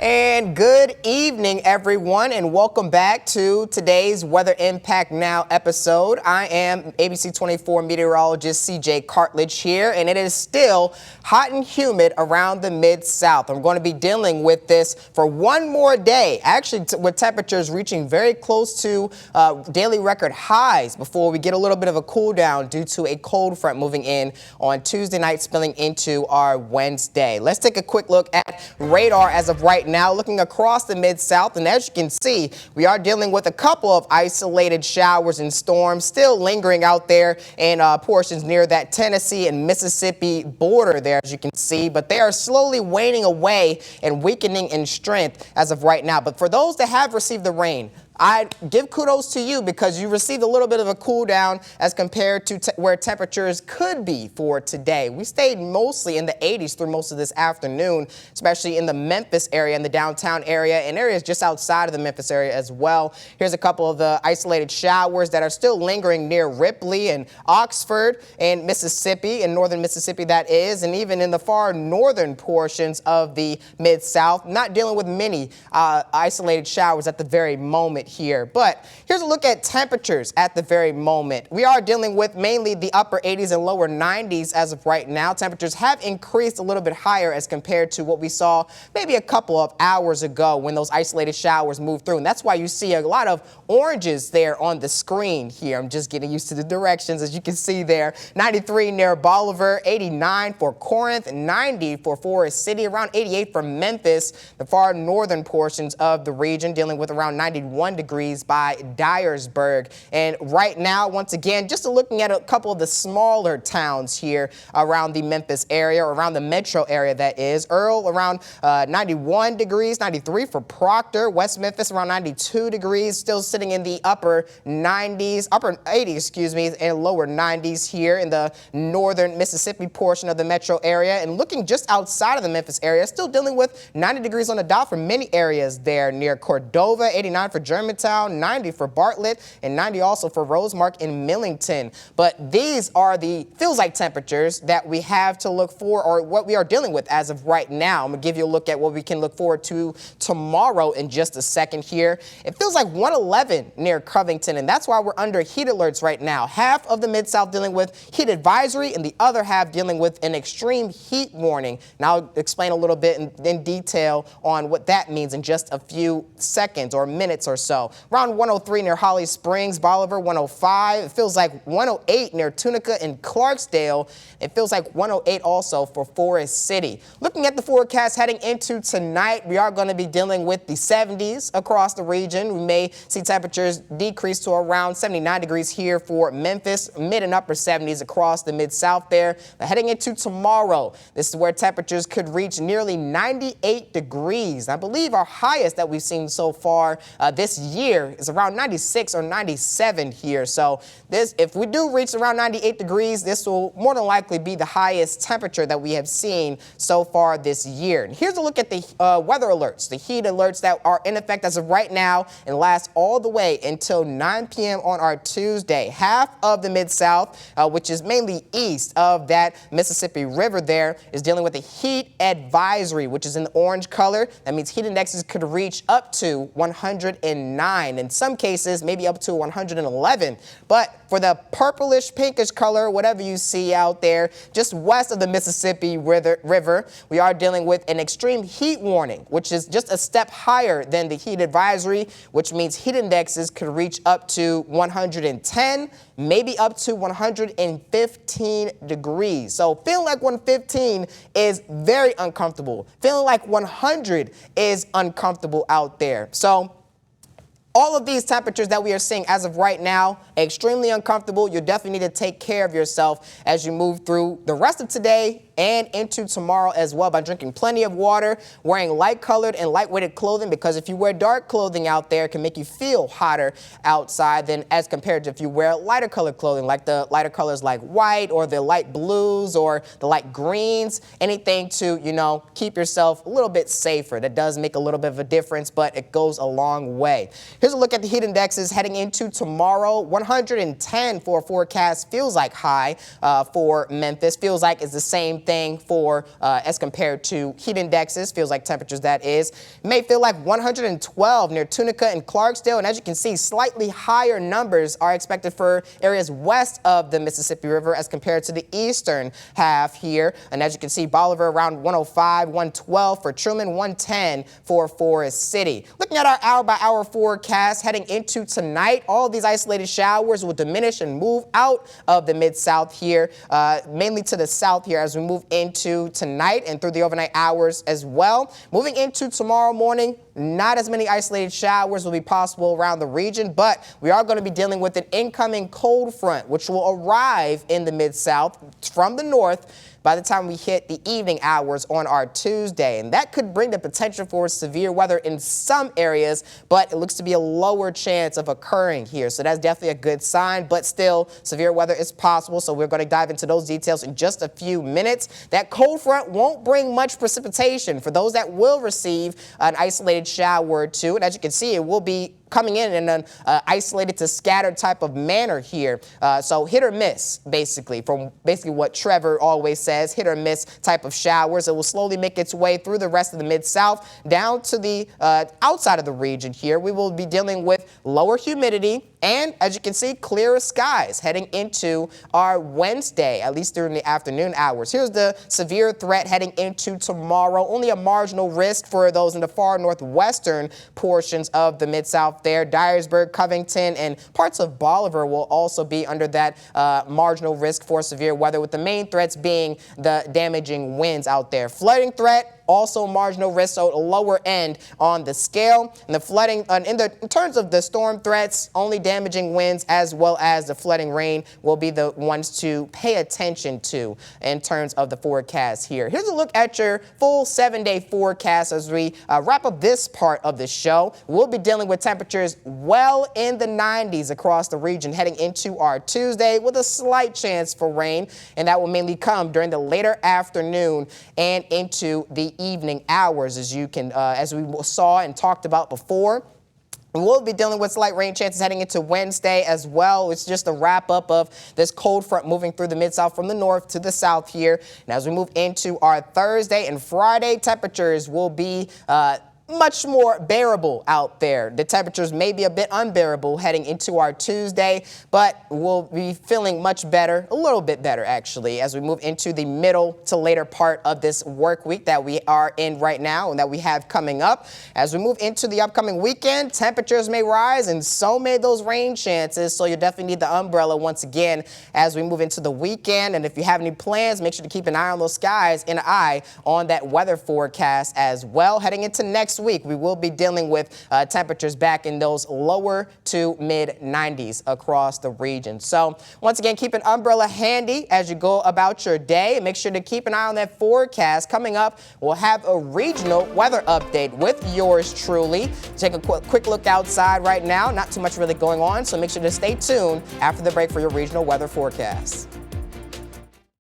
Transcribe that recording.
And good evening, everyone, and welcome back to today's Weather Impact Now episode. I am ABC24 meteorologist CJ Cartledge here, and it is still hot and humid around the Mid-South. I'm going to be dealing with this for one more day, actually with temperatures reaching very close to daily record highs before we get a little bit of a cool down due to a cold front moving in on Tuesday night, spilling into our Wednesday. Let's take a quick look at radar as of right now, looking across the Mid-South, and as you can see, we are dealing with a couple of isolated showers and storms still lingering out there in portions near that Tennessee and Mississippi border there, as you can see, but they are slowly waning away and weakening in strength as of right now. But for those that have received the rain, I give kudos to you because you received a little bit of a cool down as compared to where temperatures could be for today. We stayed mostly in the 80s through most of this afternoon, especially in the Memphis area and the downtown area and areas just outside of the Memphis area as well. Here's a couple of the isolated showers that are still lingering near Ripley and Oxford and Mississippi, in northern Mississippi that is, and even in the far northern portions of the Mid-South. Not dealing with many isolated showers at the very moment here. But here's a look at temperatures at the very moment. We are dealing with mainly the upper 80s and lower 90s as of right now. Temperatures have increased a little bit higher as compared to what we saw maybe a couple of hours ago when those isolated showers moved through. And that's why you see a lot of oranges there on the screen here. I'm just getting used to the directions, as you can see there. 93 near Bolivar, 89 for Corinth, 90 for Forest City, around 88 for Memphis, the far northern portions of the region, dealing with around 91 degrees by Dyersburg. And right now, once again, just looking at a couple of the smaller towns here around the Memphis area, or around the metro area that is. Earl around 91 degrees, 93 for Proctor. West Memphis around 92 degrees, still sitting in the upper 90s, upper 80s, excuse me, and lower 90s here in the northern Mississippi portion of the metro area. And looking just outside of the Memphis area, still dealing with 90 degrees on the dot for many areas there near Cordova, 89 for Germantown, 90 for Bartlett, and 90 also for Rosemark and Millington. But these are the feels-like temperatures that we have to look for, or what we are dealing with as of right now. I'm going to give you a look at what we can look forward to tomorrow in just a second here. It feels like 111 near Covington, and that's why we're under heat alerts right now. Half of the Mid-South dealing with heat advisory, and the other half dealing with an extreme heat warning. And I'll explain a little bit in detail on what that means in just a few seconds or minutes or so. Around 103 near Holly Springs, Bolivar 105. It feels like 108 near Tunica and Clarksdale. It feels like 108 also for Forest City. Looking at the forecast heading into tonight, we are going to be dealing with the 70s across the region. We may see temperatures decrease to around 79 degrees here for Memphis, mid and upper 70s across the Mid-South there. But heading into tomorrow, this is where temperatures could reach nearly 98 degrees. I believe our highest that we've seen so far this year is around 96 or 97 here. So if we do reach around 98 degrees, this will more than likely be the highest temperature that we have seen so far this year. And here's a look at the weather alerts, the heat alerts that are in effect as of right now and last all the way until 9 p.m. on our Tuesday. Half of the Mid-South, which is mainly east of that Mississippi River there, is dealing with a heat advisory, which is in the orange color. That means heat indexes could reach up to 109. In some cases, maybe up to 111. But for the purplish, pinkish color, whatever you see out there, just west of the Mississippi River, we are dealing with an extreme heat warning, which is just a step higher than the heat advisory, which means heat indexes could reach up to 110, maybe up to 115 degrees. So feeling like 115 is very uncomfortable. Feeling like 100 is uncomfortable out there. So all of these temperatures that we are seeing as of right now, extremely uncomfortable. You definitely need to take care of yourself as you move through the rest of today and into tomorrow as well by drinking plenty of water, wearing light colored and lightweighted clothing, because if you wear dark clothing out there, it can make you feel hotter outside than as compared to if you wear lighter colored clothing, like the lighter colors like white or the light blues or the light greens, anything to, keep yourself a little bit safer. That does make a little bit of a difference, but it goes a long way. Here's a look at the heat indexes heading into tomorrow. 110 for a forecast feels like high for Memphis. Feels like it's the same thing thing for as compared to heat indexes. Feels like temperatures, that is. It may feel like 112 near Tunica and Clarksdale. And as you can see, slightly higher numbers are expected for areas west of the Mississippi River as compared to the eastern half here. And as you can see, Bolivar around 105, 112 for Truman, 110 for Forest City. Looking at our hour-by-hour forecast heading into tonight, all of these isolated showers will diminish and move out of the Mid-South here, mainly to the south here as we move into tonight and through the overnight hours as well. Moving into tomorrow morning, not as many isolated showers will be possible around the region, but we are going to be dealing with an incoming cold front, which will arrive in the Mid-South from the north by the time we hit the evening hours on our Tuesday. And that could bring the potential for severe weather in some areas, but it looks to be a lower chance of occurring here. So that's definitely a good sign, but still severe weather is possible. So we're going to dive into those details in just a few minutes. That cold front won't bring much precipitation for those that will receive an isolated shower or two. And as you can see, it will be coming in an isolated to scattered type of manner here. So hit or miss, basically, from basically what Trevor always says, hit or miss type of showers. It will slowly make its way through the rest of the Mid-South down to the outside of the region here. We will be dealing with lower humidity and, as you can see, clearer skies heading into our Wednesday, at least during the afternoon hours. Here's the severe threat heading into tomorrow. Only a marginal risk for those in the far northwestern portions of the Mid-South there. Dyersburg, Covington, and parts of Bolivar will also be under that marginal risk for severe weather, with the main threats being the damaging winds out there. Flooding threat, also marginal risk, so a lower end on the scale. And the flooding, in terms of the storm threats, only damaging winds as well as the flooding rain will be the ones to pay attention to in terms of the forecast here. Here's a look at your full 7-day forecast as we wrap up this part of the show. We'll be dealing with temperatures well in the 90s across the region heading into our Tuesday, with a slight chance for rain, and that will mainly come during the later afternoon and into the evening hours, as we saw and talked about before. We'll be dealing with slight rain chances heading into Wednesday as well. It's just a wrap up of this cold front moving through the Mid-South from the north to the south here. And as we move into our Thursday and Friday, temperatures will be much more bearable out there. The temperatures may be a bit unbearable heading into our Tuesday, but we'll be feeling much better, a little bit better actually, as we move into the middle to later part of this work week that we are in right now and that we have coming up. As we move into the upcoming weekend, temperatures may rise and so may those rain chances, so you definitely need the umbrella once again as we move into the weekend. And if you have any plans, make sure to keep an eye on those skies and an eye on that weather forecast as well. Heading into next week, we will be dealing with temperatures back in those lower to mid 90s across the region. So once again, keep an umbrella handy as you go about your day. Make sure to keep an eye on that forecast. Coming up, we'll have a regional weather update with yours truly. Take a quick look outside right now. Not too much really going on, so make sure to stay tuned after the break for your regional weather forecast.